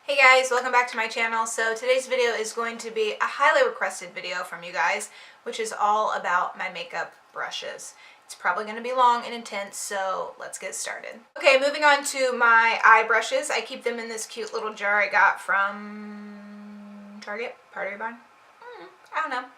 Hey guys, welcome back to my channel. So today's video is going to be a highly requested video from you guys, which is all about my makeup brushes. It's probably going to be long and intense, so let's get started. Okay, moving on to my eye brushes. I keep them in this cute little jar I got from Target, Pottery Barn. I don't know.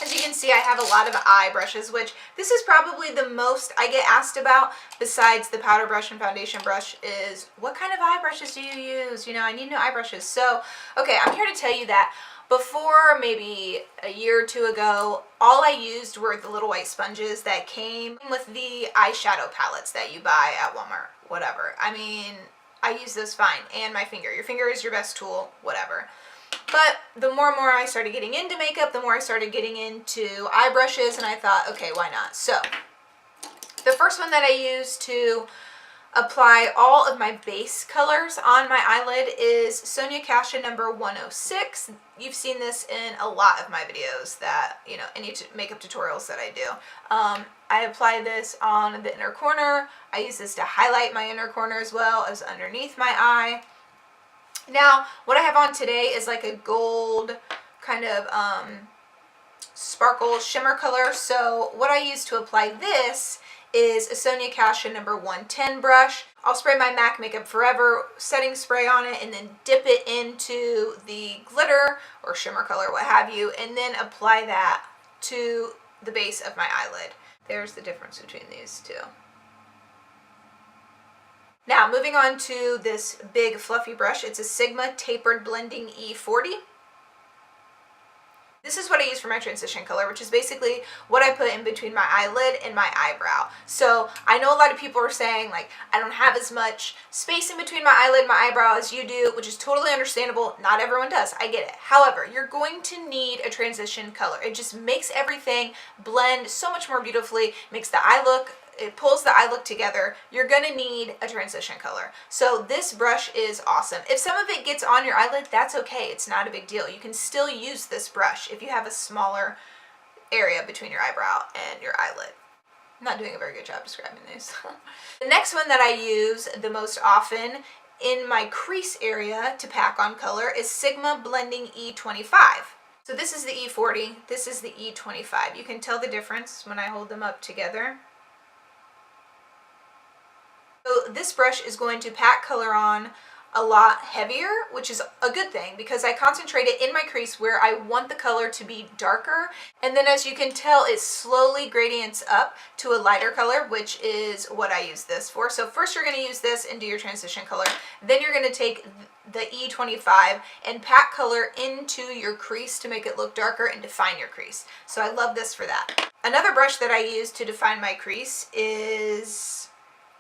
As you can see, I have a lot of eye brushes, which this is probably the most I get asked about besides the powder brush and foundation brush is, what kind of eye brushes do you use? You know, I need new eye brushes. So, okay, I'm here to tell you that before maybe a year or two ago, all I used were the little white sponges that came with the eyeshadow palettes that you buy at Walmart, whatever. I mean, I use those fine. And my finger. Your finger is your best tool, whatever. But the more and more I started getting into makeup, the more I started getting into eye brushes, and I thought, okay, why not? So, the first one that I use to apply all of my base colors on my eyelid is Sonia number 106. You've seen this in a lot of my videos that, you know, any makeup tutorials that I do. I apply this on the inner corner. I use this to highlight my inner corner as well as underneath my eye. Now, what I have on today is like a gold kind of sparkle shimmer color. So what I use to apply this is a Sonia number 110 brush. I'll spray my MAC Makeup Forever setting spray on it and then dip it into the glitter or shimmer color, what have you, and then apply that to the base of my eyelid. There's the difference between these two. Now, moving on to this big fluffy brush. It's a Sigma Tapered Blending E40. This is what I use for my transition color, which is basically what I put in between my eyelid and my eyebrow. So I know a lot of people are saying, like, I don't have as much space in between my eyelid and my eyebrow as you do, which is totally understandable. Not everyone does. I get it. However, you're going to need a transition color. It just makes everything blend so much more beautifully, makes the eye look, it pulls the eye look together. You're going to need a transition color. So this brush is awesome. If some of it gets on your eyelid, that's okay. It's not a big deal. You can still use this brush if you have a smaller area between your eyebrow and your eyelid. I'm not doing a very good job describing these. The next one that I use the most often in my crease area to pack on color is Sigma Blending E25. So this is the E40, this is the E25. You can tell the difference when I hold them up together. So this brush is going to pack color on a lot heavier, which is a good thing because I concentrate it in my crease where I want the color to be darker. And then as you can tell, it slowly gradients up to a lighter color, which is what I use this for. So first you're going to use this and do your transition color. Then you're going to take the E25 and pack color into your crease to make it look darker and define your crease. So I love this for that. Another brush that I use to define my crease is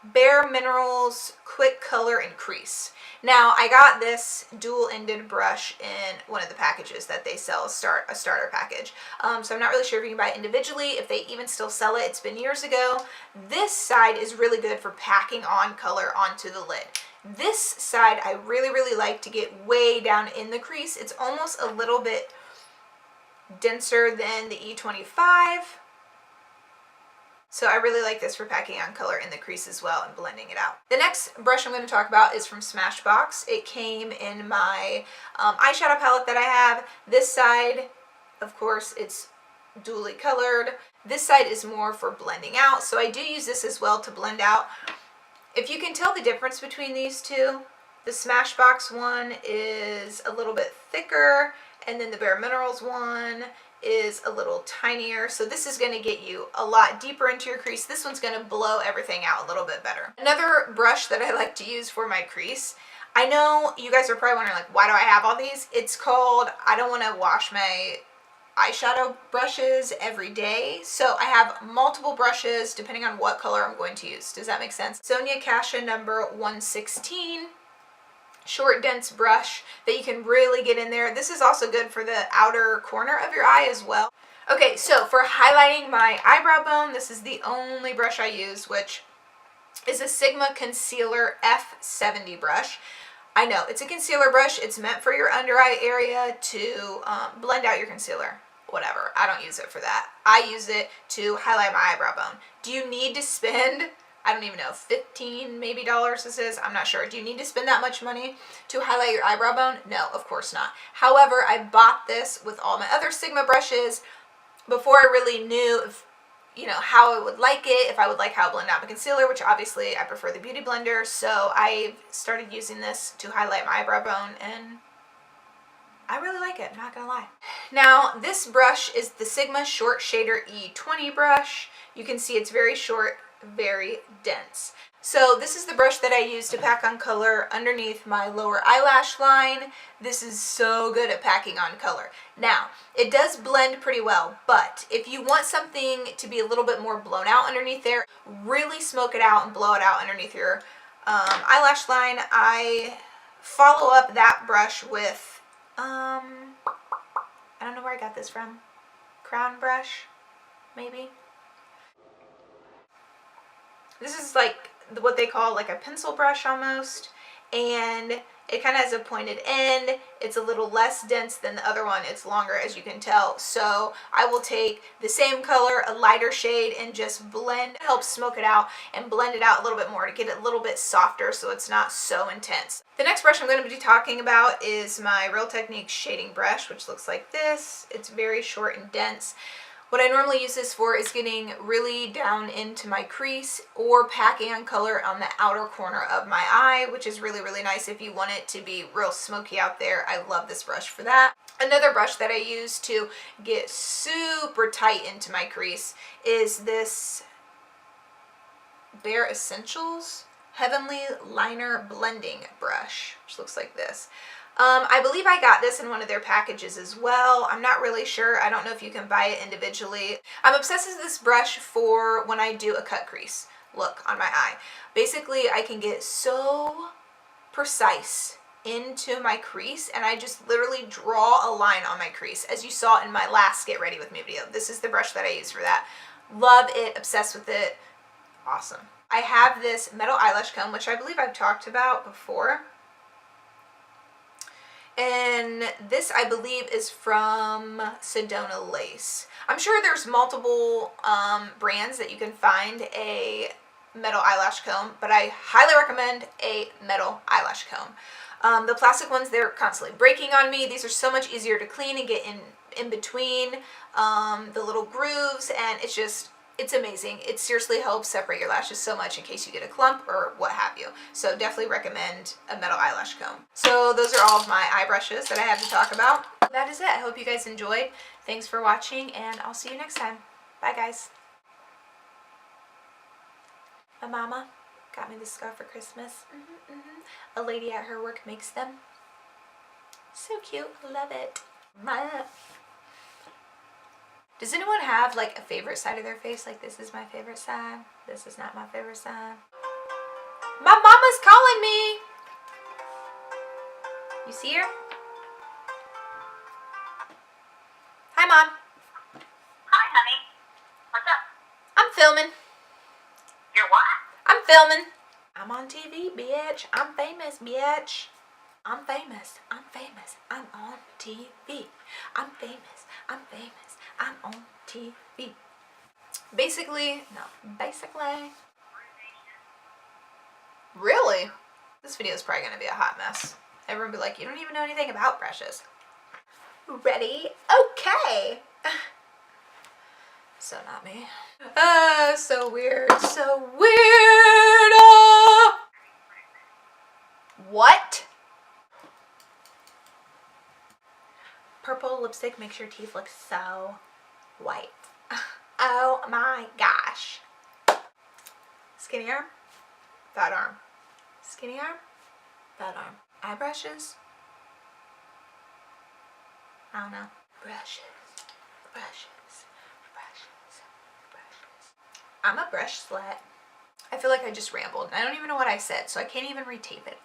Bare Minerals Quick Color and Crease. Now, I got this dual-ended brush in one of the packages that they sell, a starter package. So I'm not really sure if you can buy it individually, if they even still sell it. It's been years ago. This side is really good for packing on color onto the lid. This side I really, really like to get way down in the crease. It's almost a little bit denser than the E25. So I really like this for packing on color in the crease as well and blending it out. The next brush I'm going to talk about is from Smashbox. It came in my eyeshadow palette that I have. This side, of course, it's dually colored. This side is more for blending out. So I do use this as well to blend out. If you can tell the difference between these two, the Smashbox one is a little bit thicker, and then the Bare Minerals one is a little tinier. So this is going to get you a lot deeper into your crease. This one's going to blow everything out a little bit better. Another brush that I like to use for my crease, I know you guys are probably wondering, like, why do I have all these? It's called, I don't want to wash my eyeshadow brushes every day. So I have multiple brushes depending on what color I'm going to use. Does that make sense? Sonia number 116. Short, dense brush that you can really get in there. This is also good for the outer corner of your eye as well. Okay, so for highlighting my eyebrow bone, this is the only brush I use, which is a Sigma Concealer F70 brush. I know, it's a concealer brush. It's meant for your under eye area to blend out your concealer. Whatever, I don't use it for that. I use it to highlight my eyebrow bone. Do you need to spend I don't even know, $15 maybe this is. I'm not sure. Do you need to spend that much money to highlight your eyebrow bone? No, of course not. However, I bought this with all my other Sigma brushes before I really knew if, you know, how I would like it, if I would like how it blended out my concealer, which obviously I prefer the Beauty Blender. So I started using this to highlight my eyebrow bone, and I really like it, I'm not gonna lie. Now, this brush is the Sigma Short Shader E20 brush. You can see it's very short, very dense. So this is the brush that I use to pack on color underneath my lower eyelash line. This is so good at packing on color. Now, it does blend pretty well, but if you want something to be a little bit more blown out underneath there, really smoke it out and blow it out underneath your eyelash line, I follow up that brush with, I don't know where I got this from, Crown brush, maybe? This is like what they call like a pencil brush almost, and it kind of has a pointed end. It's a little less dense than the other one. It's longer, as you can tell. So I will take the same color, a lighter shade, and just blend, help smoke it out and blend it out a little bit more to get it a little bit softer so it's not so intense. The next brush I'm going to be talking about is my Real Techniques shading brush, which looks like this. It's very short and dense. What I normally use this for is getting really down into my crease or packing on color on the outer corner of my eye, which is really, really nice if you want it to be real smoky out there. I love this brush for that. Another brush that I use to get super tight into my crease is this Escentuals Heavenly Liner Blending Brush, which looks like this. I believe I got this in one of their packages as well. I'm not really sure. I don't know if you can buy it individually. I'm obsessed with this brush for when I do a cut crease look on my eye. Basically, I can get so precise into my crease, and I just literally draw a line on my crease, as you saw in my last Get Ready With Me video. This is the brush that I use for that. Love it, obsessed with it, awesome. I have this metal eyelash comb, which I believe I've talked about before. And this, I believe, is from Sedona Lace. I'm sure there's multiple brands that you can find a metal eyelash comb, but I highly recommend a metal eyelash comb. The plastic ones, they're constantly breaking on me. These are so much easier to clean and get in between the little grooves, and it's amazing. It seriously helps separate your lashes so much in case you get a clump or what have you. So definitely recommend a metal eyelash comb. So those are all of my eye brushes that I have to talk about. That is it. I hope you guys enjoyed. Thanks for watching, and I'll see you next time. Bye, guys. My mama got me this scarf for Christmas. A lady at her work makes them. So cute. Love it. Does anyone have like a favorite side of their face? Like, this is my favorite side. This is not my favorite side. My mama's calling me. You see her? Hi, Mom. Hi, honey. What's up? I'm filming. You're what? I'm filming. I'm on TV, bitch. I'm famous, bitch. I'm famous. I'm famous. I'm on TV. I'm famous. I'm famous. I'm on TV. Basically. Really? This video is probably going to be a hot mess. Everyone will be like, you don't even know anything about brushes. Ready? Okay. So not me. So weird. So weird. What? Purple lipstick makes your teeth look so white. Oh my gosh. Skinny arm, fat arm. Skinny arm, fat arm. Eye brushes? I don't know. Brushes, brushes, brushes, brushes. I'm a brush slut. I feel like I just rambled. I don't even know what I said, so I can't even retape it.